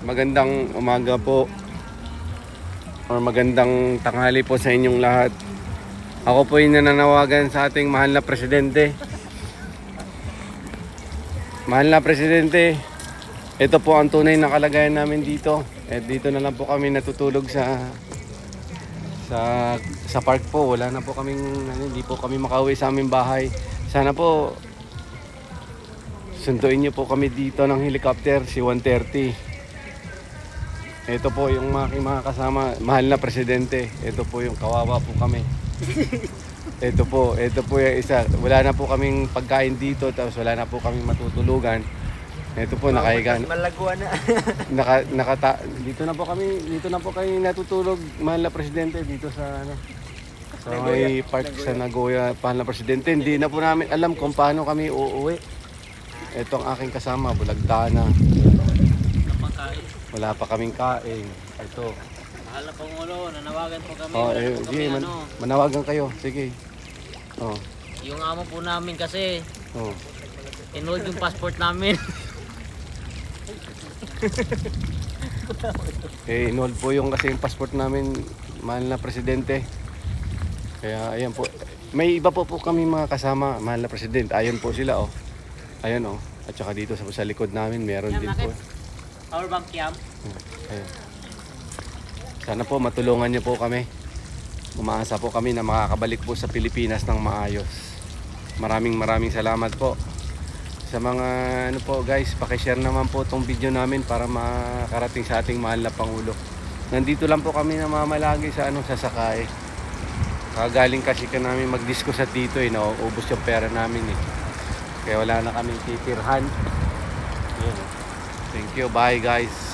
Magandang umaga po or magandang tanghali po sa inyong lahat. Ako po yung nananawagan sa ating mahal na presidente. Mahal na presidente, ito po ang tunay na kalagayan namin dito. Dito na lang po kami natutulog sa park po. Wala na po kaming, hindi po kami makauwi sa aming bahay. Sana po sunduin niyo po kami dito ng helicopter, si 130. Ito po yung mga kasama, mahal na presidente. Ito po yung kawawa po kami. Ito po yung isa. Wala na po kaming pagkain dito, tapos wala na po kaming matutulugan. Ito po nakahiga. Malaguan na. Dito na po kami natutulog, mahal na presidente, dito sa sa may park sa Nagoya, mahal na presidente. Hindi na po namin alam kung paano kami uuwi. Ito ang aking kasama, bulagta na. Wala pa kaming kain. Ito. Mahal na Pangulo, nanawagan po kami. Manawagan kayo. Sige. Oh. Yung amo po namin kasi, Oh. enrolled yung passport namin. Inol po yung kasi yung passport namin, mahal na presidente. Kaya ayan po. May iba po kami mga kasama, mahal na presidente. Ayun po sila oh. Ayun oh. At saka dito sa likod namin meron din po. Power bank yam. Ayun. Sana po matulungan niyo po kami. Umaasa po kami na makakabalik po sa Pilipinas ng maayos. Maraming salamat po. Sa mga po guys, paki-share naman po itong video namin para makarating sa ating mahal na Pangulo. Nandito lang po kami namamalagi sa sasakay. Kagaling kasi namin mag-discuss at dito nauubos yung pera namin Kaya wala na kaming titirhan. Thank you, bye guys.